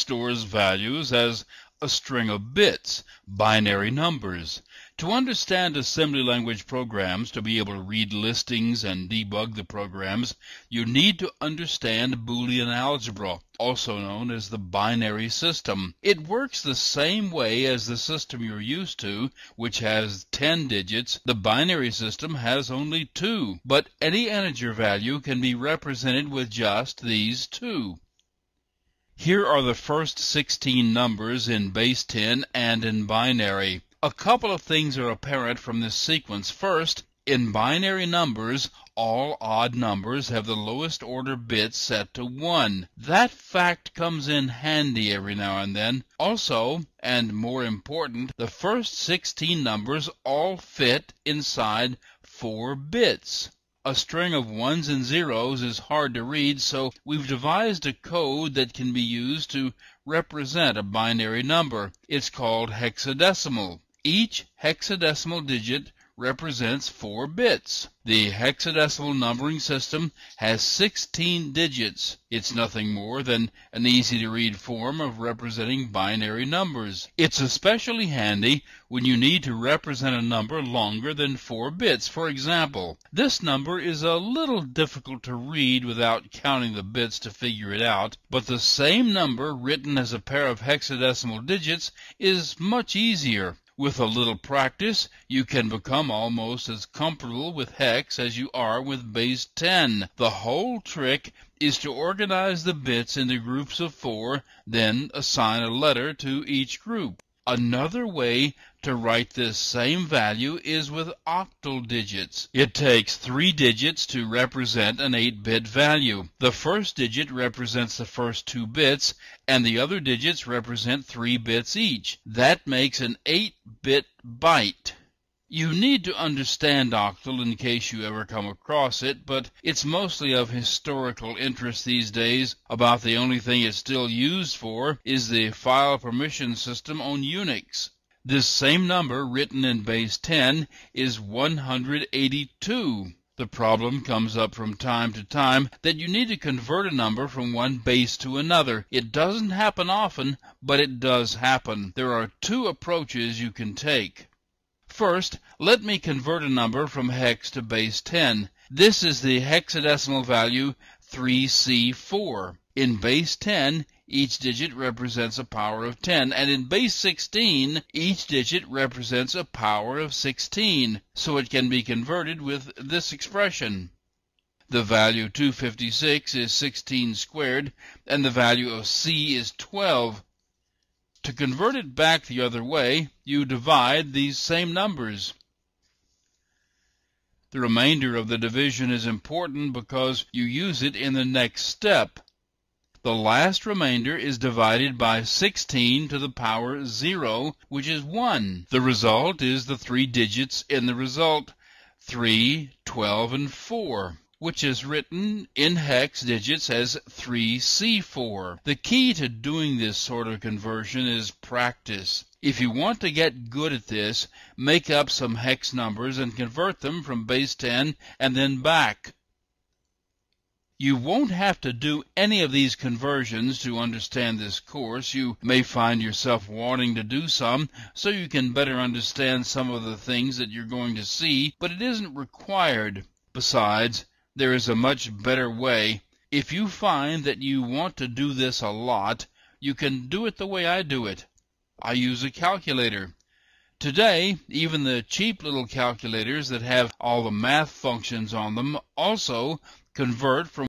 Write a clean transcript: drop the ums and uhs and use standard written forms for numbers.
stores values as a string of bits, binary numbers. To understand assembly language programs, to be able to read listings and debug the programs, you need to understand Boolean algebra, also known as the binary system. It works the same way as the system you're used to, which has 10 digits. The binary system has only 2, but any integer value can be represented with just these 2. Here are the first 16 numbers in base 10 and in binary. A couple of things are apparent from this sequence. First, in binary numbers, all odd numbers have the lowest order bits set to 1. That fact comes in handy every now and then. Also, and more important, the first 16 numbers all fit inside 4 bits. A string of ones and zeros is hard to read, so we've devised a code that can be used to represent a binary number. It's called hexadecimal. Each hexadecimal digit represents 4 bits. The hexadecimal numbering system has 16 digits. It's nothing more than an easy-to-read form of representing binary numbers. It's especially handy when you need to represent a number longer than 4 bits. For example, this number is a little difficult to read without counting the bits to figure it out, but the same number written as a pair of hexadecimal digits is much easier. With a little practice, you can become almost as comfortable with hex as you are with base 10. The whole trick is to organize the bits into groups of 4, then assign a letter to each group. Another way to write this same value is with octal digits. It takes 3 digits to represent an 8-bit value. The first digit represents the first 2 bits, and the other digits represent 3 bits each. That makes an 8-bit byte. You need to understand octal in case you ever come across it, but it's mostly of historical interest these days. About the only thing it's still used for is the file permission system on Unix. This same number written in base 10 is 182. The problem comes up from time to time that you need to convert a number from one base to another. It doesn't happen often, but it does happen. There are 2 approaches you can take. First, let me convert a number from hex to base 10. This is the hexadecimal value 3C4. In base 10, each digit represents a power of 10, and in base 16, each digit represents a power of 16, so it can be converted with this expression. The value 256 is 16 squared, and the value of C is 12. To convert it back the other way, you divide these same numbers. The remainder of the division is important because you use it in the next step. The last remainder is divided by 16 to the power 0, which is 1. The result is the 3 digits in the result, 3, 12, and 4. Which is written in hex digits as 3C4. The key to doing this sort of conversion is practice. If you want to get good at this, make up some hex numbers and convert them from base 10 and then back. You won't have to do any of these conversions to understand this course. You may find yourself wanting to do some so you can better understand some of the things that you're going to see, but it isn't required. Besides, there is a much better way. If you find that you want to do this a lot, you can do it the way I do it. I use a calculator. Today, even the cheap little calculators that have all the math functions on them also convert from